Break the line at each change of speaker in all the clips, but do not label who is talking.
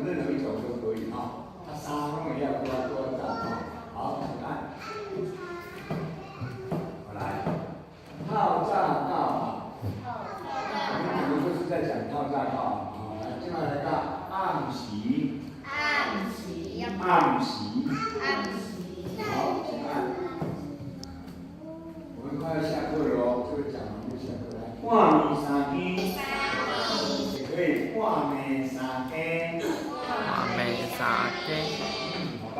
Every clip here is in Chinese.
的任何一种都可以哈。它三方面要多站哈。好，请看。好来，套炸道啊。我们讲的就是在讲套炸道啊。来，接下来看暗时。暗时。暗时。暗时。好，请看。我们快要下课了哦，这个讲完就下课来。半暝三更，也可以半暝三更。
半暝三更。
好棒。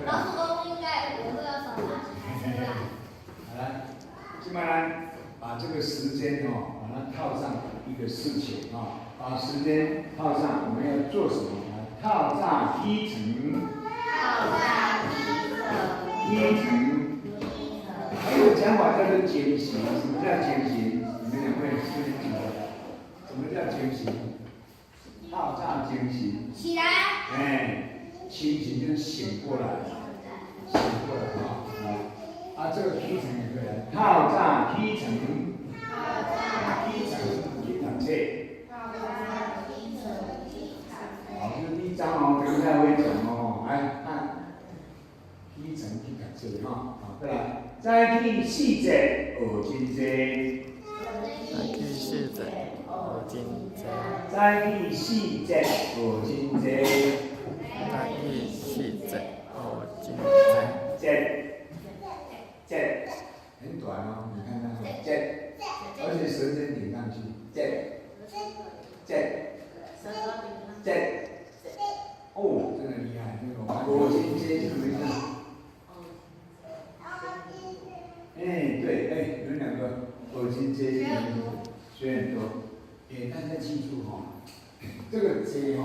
老师说应该我会要上哪去？
好来，现在呢，把这个时间哦，把它套上一个事情啊，把时间套上，我们要做什么呢？套上梯程。
套上
梯程。还有讲法叫做减刑，什么叫减刑？你们两位是不是记得？什么叫减刑？套上减刑。
起来。
哎，清醒就是醒过来，醒过来啊！这个梯程也可以来，套上梯程。梯程去读册。好，这是第一章哦，等一下会讲哦。来看梯程去读册哈，好，再来。再去细节学真济。
再去细节学真济。
再去细节学真济。
再去细节学真济。
节很短哦，你看看节，而且舌尖顶上去，节。哦，真的厉害，那个学真济是什么意思？哎，对，哎，你们两个学真济学很多，哎，大家记住哈，这个济哈，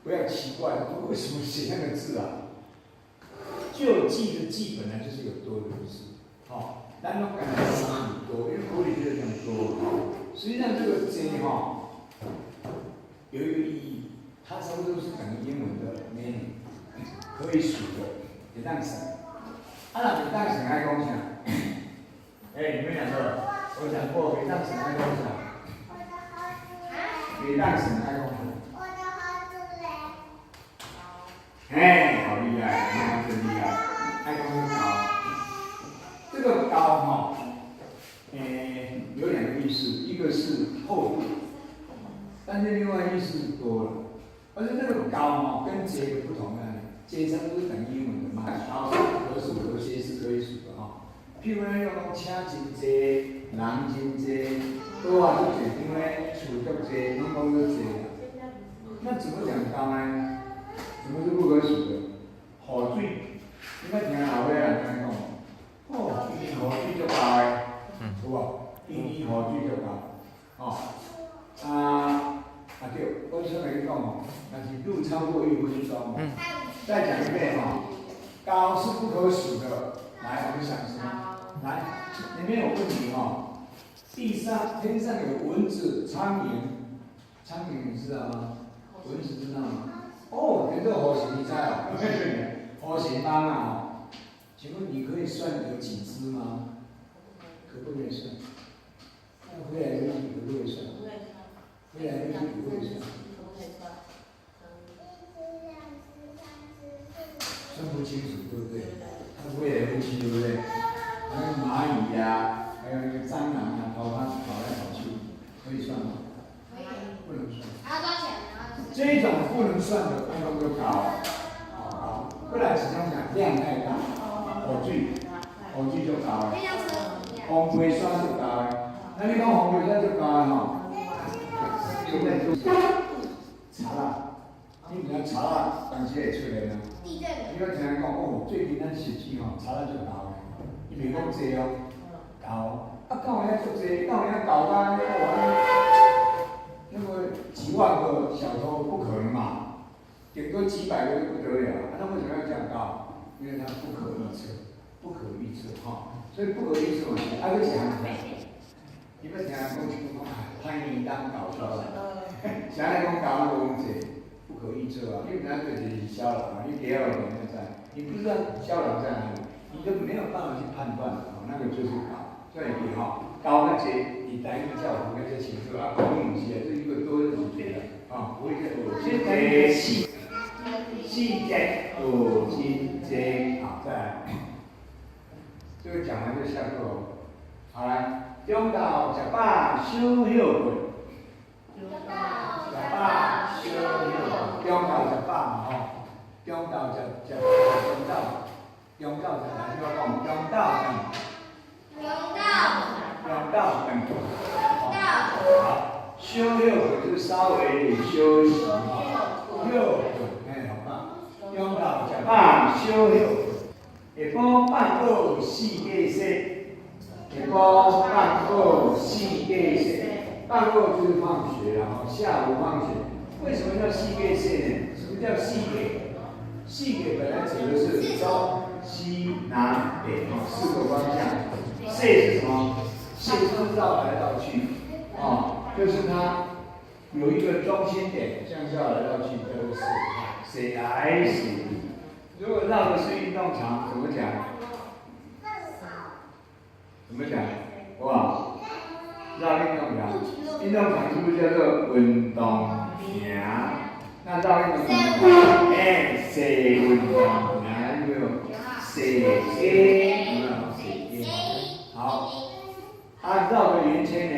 不要奇怪，为什么写那个字啊？就记的记本来就是有多的意思，好，咱拢感觉很多，因为口里就是讲多，实际上这个济哈有一个意义，它差不多是等于英文的 meaning， 可以数的，也当省。啊，那北大省爱讲啥？哎，你们两个，我讲过北大省爱讲啥？北大省爱讲啥？
我的盒子嘞。
哎，好厉害，你看真厉害，爱讲是高。这个高哈，有两个意思，一个是厚度，但是另外意思多了。而且这个高哈跟节有不同的，节差不多等于英文的嘛，高是可数的，些是可以数的哈。譬如咱讲车真济，人真济，多啊足济，因为厝足济，拢讲足济啦。那怎么讲高呢？什么是不可数的？雨水，你捌听老岁人讲？哦，雨水足高的，有无？雨水足高，哦，对，我先来讲哦，但是路超过1分钟，再讲一遍哦，高是不可数的。来，我们想什么？来，里面有问题哦。地上、天上有蚊子、苍蝇，苍蝇你知道吗？蚊子知道吗？哦，连这个火星你知道？火星帮啊哦，请问你可以算有几只吗？可不可以算？那回来的问题可不可以算？回来的问题可不可以算？算不清楚，对不对？它未来的问题，对不对？还有蚂蚁呀，还有那个蟑螂啊，跑来跑去，可以算吗？不能算。这一种不能算的，那个就高，不然只能讲量太大，雨水就高了，风吹山就高了。那你讲风吹山就高了吼，现在就查啦，你若查啦，当时会出来啦。你要听人讲哦，最近咱实际吼查啦就高了，伊袂讲济哦，高，到遐足济，到遐高到那个几万个小偷不可能嘛，顶多几百个就不得了。那为什么要这样高？因为它不可预测，哈。所以不可预测嘛，个是行看。你要听人讲歹年当搞笑啦，谁来讲搞那个问题？不可预测啊，因为咱就是小人嘛，你第二年就在，你不知道小人在哪里，你就没有办法去判断啊，那个就是搞。所以你哈高那些，你台语教育那些情绪啊，讲唔是啊，这一个多是觉得啊。金济。好，再来，这个讲完就下课哦。好来，中道食饱休休困。食饱休休困，中道食饱嘛吼，中道食中道，中道食哪句话讲？中道等。好，休休困就是稍微休息哈，休困，哎，好棒。中道食饱休休困，下晡放学四界踅，下晡放学四界踅。放学就是放学，然后下午放学。为什么叫四界踅呢？什么叫四界？四界本来指的是东西南北四个方向。踅是什么？踅就是绕来绕去，就是它有一个中心点，这样绕来绕去叫做踅，踅来踅去。如果绕的是运动场，怎么讲？怎么讲？好不好？绕运动场，运动场是不是叫做运动坪？那绕运动场，踅运动坪有没有？踅街有没有？踅街。好，它绕的圆圈呢？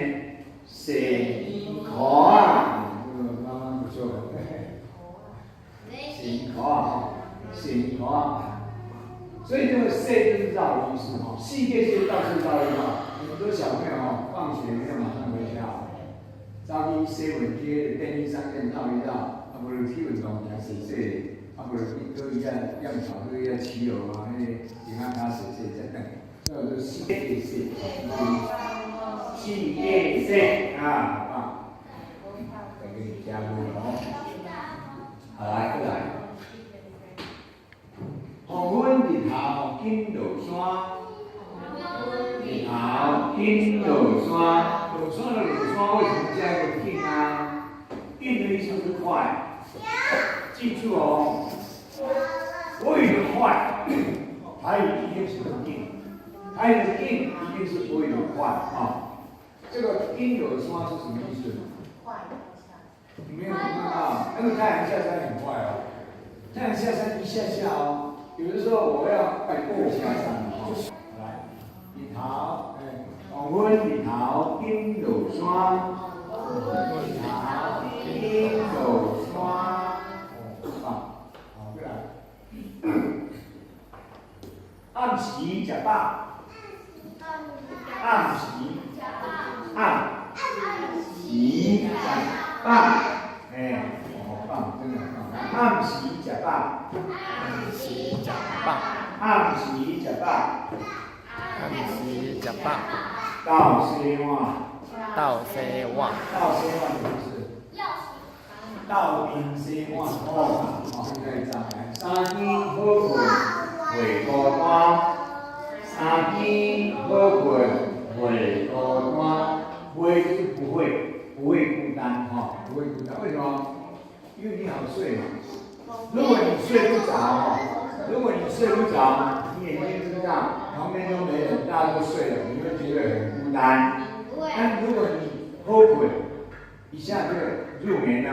踅口啊，这个妈妈不错的。踅口啊，踅口啊。所以这个踅就是绕的意思哈，四界踅到处绕一绕。很多小朋友放学没有马上回家，走去7街的便利商店绕一绕，不如去运动场洗洗，不如去一下样草，去一下骑楼啊，那平安卡洗洗再等。这个是四界踅，四界踅啊，好棒！再给你加入哦。好来，再来。黄昏日头紧落山。日头紧落山，落山的落山为什么加一个紧啊？紧的意思是快，记住哦，国语的快，台语一定是很紧，台语的紧一定是国语的快啊。这个紧落山是什么意思？快你没有看到？那个太阳下山很快哦，太阳下山一下下哦，有的时候我要快过下山哦。日头，黄昏日头紧落山，日头紧落山，好，过来。暗时食饱，暗时食饱，好棒，真的很棒。暗时食饱，暗时食饱。
暗时食饱，
到西碗，
到西碗，
到西碗就是到冰西碗哦，现在再来，三更好困袂孤单，三更好困袂孤单，袂就是不会孤单哈，不会孤单，为什么？因为你好睡嘛。如果你睡不着，你眼睛是这样，旁边都没人，大家都睡了，你会觉得很孤单。但如果你好困，一下就入眠了，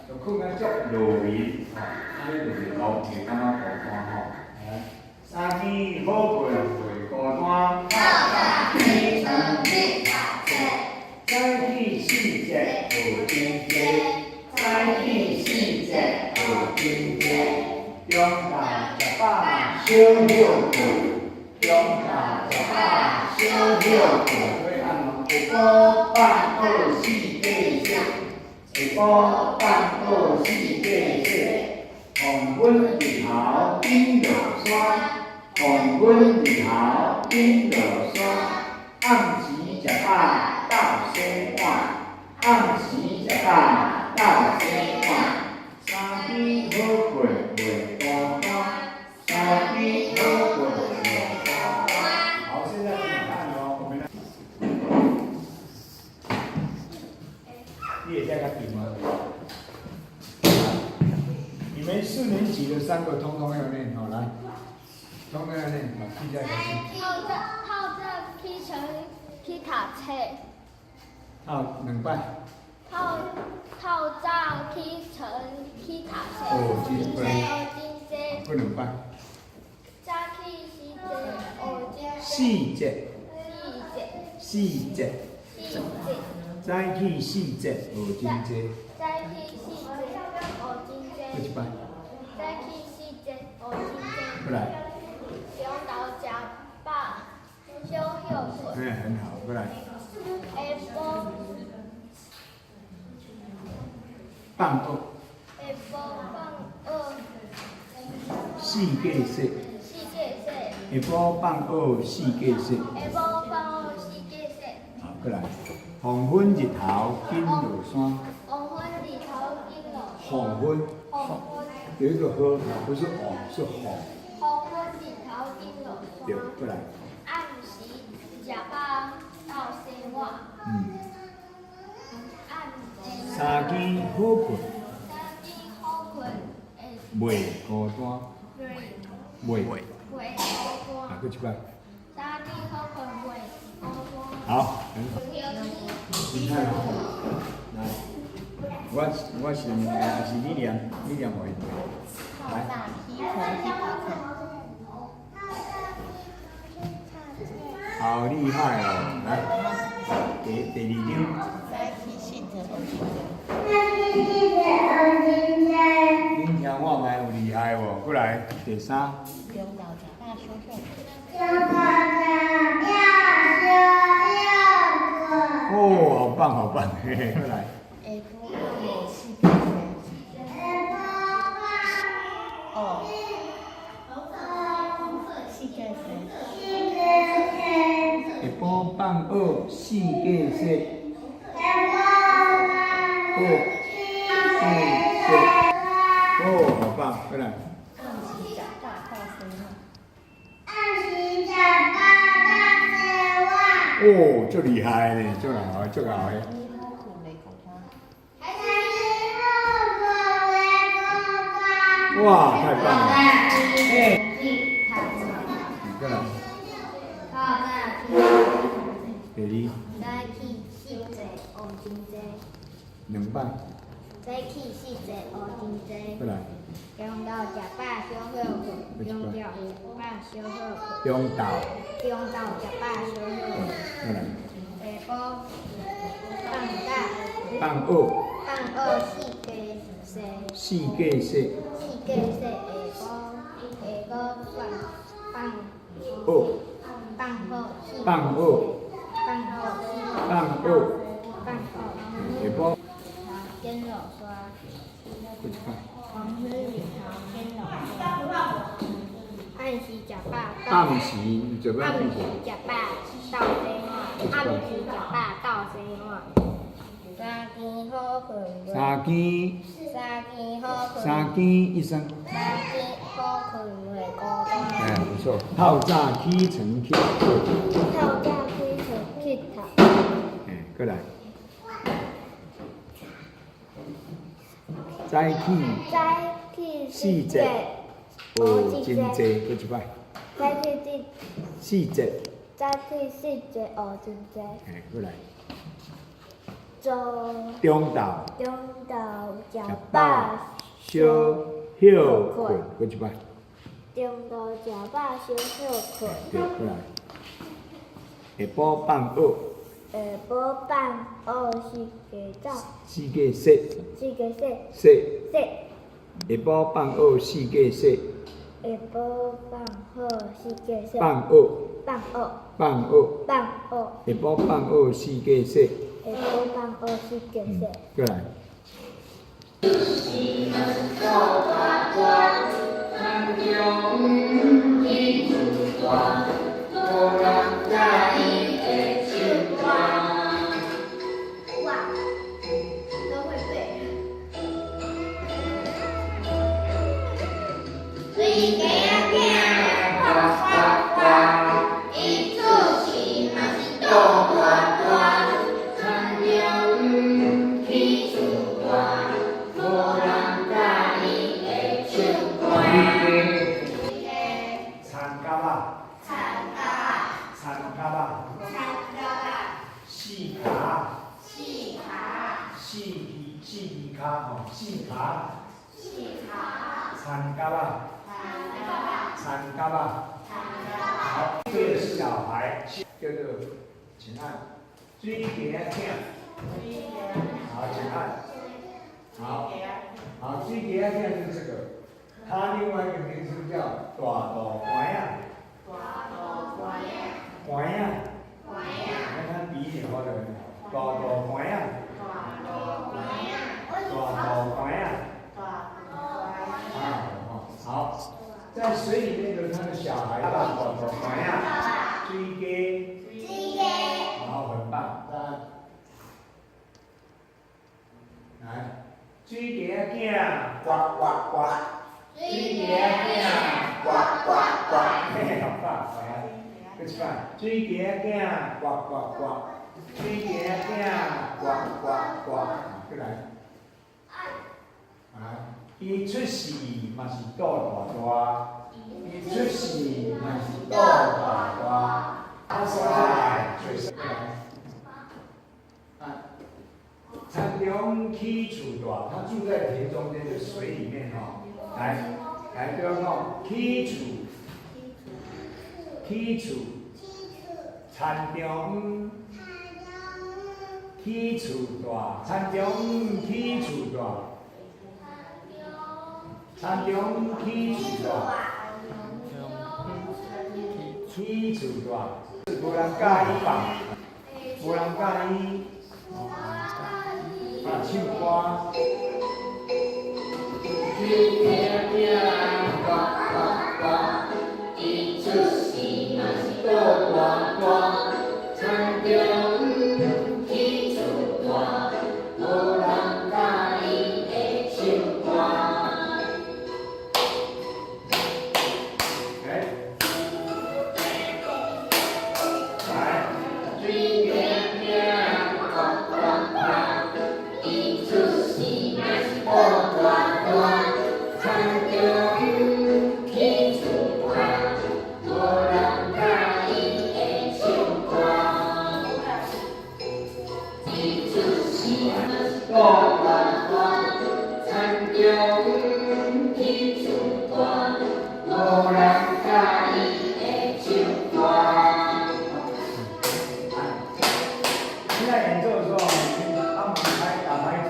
就困到足入眠，那就是老是感觉孤单吼。来，三更好困袂孤单，早起床去读册，早起4节学经济，早起4节学经济，中昼食饱小休困。中昼食饱小休困，所以按下晡放学四界踅，下晡放学四界踅，黄昏日头紧落山，黄昏日头紧落山，暗时食饱到西碗，暗时食饱到西碗，三更好困袂孤单，三更好困。你也在那比吗？你们4年级的3个通通要念，好来，通通要念，好，记在口心。
透早起床去读册。
好，2摆。
透早起床去读册。
哦，不能
学经济。
不能摆。四节，四节，早起四节学真济。过一摆。过来。
中昼食饱，小休困。
很好，过来。
下晡
放学。
放学。
四架说。下晡放学四架说。好，过来。黄昏日头紧落山。黄昏。有一个喝，不是黄，是红。
黄昏日头紧落山。
对，过来。
暗时食饱到生活。
三更好困。袂孤单。袂。啊，搁一摆。好，很好。你看啊，来，我是还是你念我一来。好厉害哦！来，第二张。恁听我嘛有厉害无？过来，第三。哦，好棒好棒，嘿嘿，过来。下晡放学四架说。哦，好棒，过来。哦，足厉害呢，足好的，足好的。哇，太棒了！过来。第二。两摆。过来。
中昼食饱小休困。中昼食饱小休困。
中昼
食饱小休困。
过来。
下晡放学四架说。下晡放学。紧落山。黄昏日头紧落山。暗时食饱到生活。三更好困。
三更一声。
好困袂孤单。
不错。透早起床去读。过来。早起四节学真济，过一摆。四节。
早起四节学真济。
过来。
中
昼
食饱
小休困，过一摆。
中昼食饱小休困。
对，过来。下晡放学。四架说。下晡放学四架说。放学。下晡放学四架说。过来。参加吧。好，这个小孩。叫做请按，水鸡仔囝，好，请按，好，好，水鸡仔囝是这个，它另外一个名字叫大肚丸仔，丸仔，你看鼻子画得很好，大肚丸仔，好，在水里面的他的小孩大肚丸仔，水鸡，好，很棒，来，水鸡仔囝，呱呱呱，水鸡仔囝，呱呱呱，嘿，好棒，来，再一摆，水鸡仔囝，呱呱呱，水鸡仔囝，呱呱呱，再来，啊，伊出世嘛是肚大大，伊出世嘛是肚大大，他说来，最来。田中起厝大，他住在田中间的水里面哦。来，对我讲，起厝，田中起厝大，田中起厝大，田中起厝大，起厝大，无人介意吧？无人介意。啊，唱歌。水鸡仔呱呱呱，伊出世嘛是肚大大，田中起厝大，无人介意会唱歌。来，水鸡仔呱呱呱，伊出世嘛是肚大大。田中起厝大，无人介意会唱歌。伊出世嘛是肚大大，田中起厝大，无人介意会唱歌。现在演奏的时候，帮忙打拍子。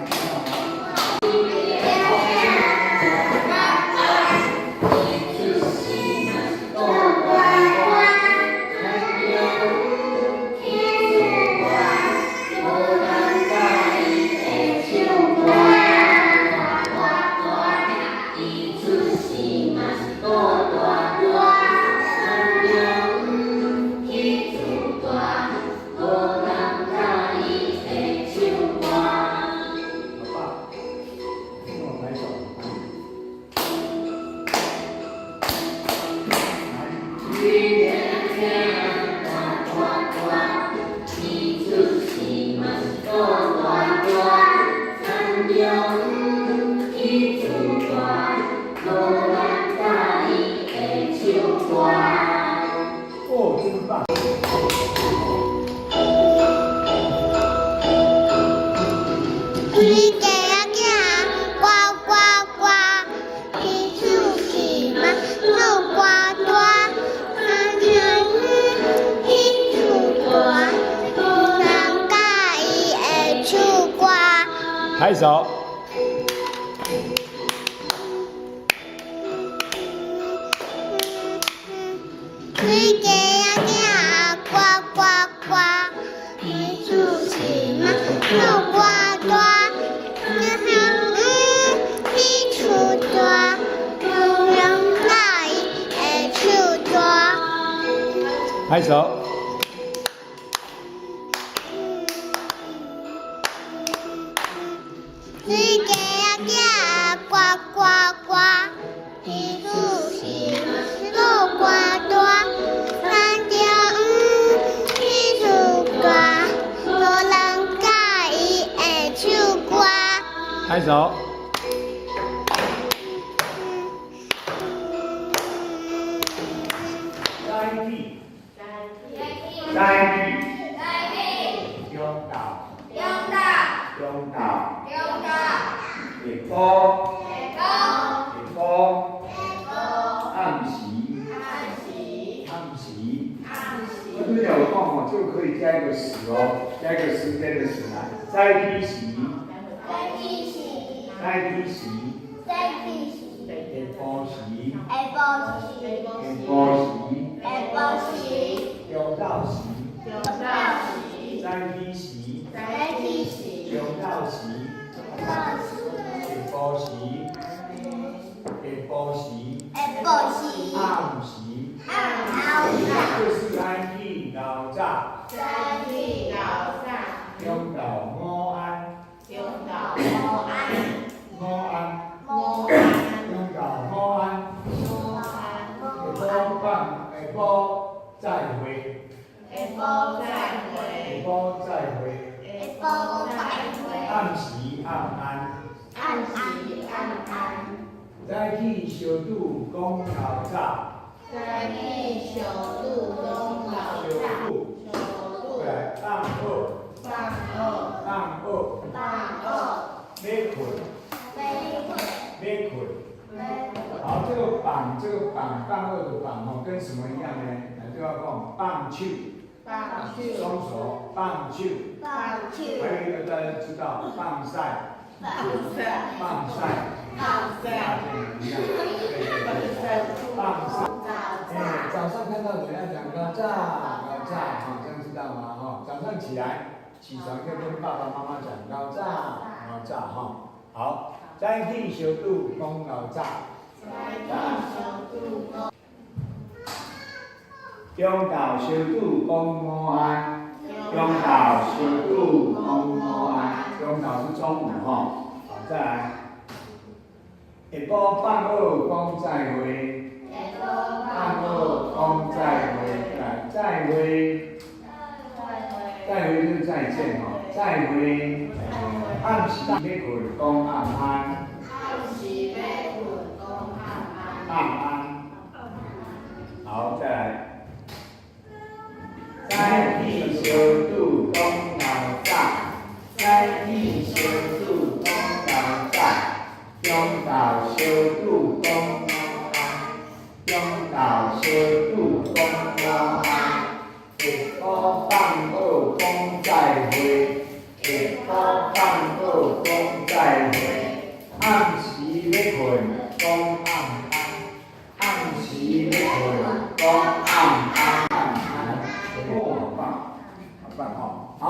哦，真棒！
水鸡仔囝呱呱呱，伊出世嘛肚大大，田中起厝大，无人介意会唱歌。
拍手。
水鸡仔囝呱呱呱，伊出世嘛肚大大，田中起厝大，无人介意会唱歌。
拍手。
水鸡仔囝呱呱呱，伊出世嘛肚大大，田中起厝大，无人介意会唱歌。
拍手。暗时，可以加一个时哦，加一个时间的时来。在起时，
在起时，
在起时，
在起时，
下晡时，
下晡时，
下晡时，
下晡时，
中昼时，
中昼时，
在起时，
在起时，
中昼时，
中昼時，
下晡時，下晡時，
下晡時，
暗時，
暗時，
就是安起老早，
早起老早，
中到午安，
中到午安，
午安，
午安，
中到午安，
午安，
下晡再會，
下晡再會，
下晡再會，
下晡再會，
暗時暗安，
暗時暗安，
早起小拄講老早，
早起小肚講老
小
早，
拄，
小
過來放學，
放學，
放學，
放學，
要困，
飛會，
要困。好，這個綁放二的綁哦，跟什麼一樣呢？就要講放手，
放手，
雙手放手。
放手，
還有一個大家知道放曬，
放曬，
放曬，
放曬，
大便一樣，放曬。哎，早上看到怎樣講高炸，高炸，哈，這樣知道嗎？哈，早上起來，起床就跟爸爸媽媽講高炸，高炸，哈。好，早起小肚講高炸。中晝小肚講午安，中晝小肚講午安，中晝是中午哈。好，再來。下晡放學講再會，放學講再會，來再會，再會就是再見哈，再會。暗時要困講暗安，暗安。好，再來。早起小肚講老早，早起小肚講老早，中晝小肚講午安，中晝小肚講午安，下晡放學講再會，下晡放學講再會，暗時要困講暗安，暗時要困講暗安。哦，好棒，好棒哦！好。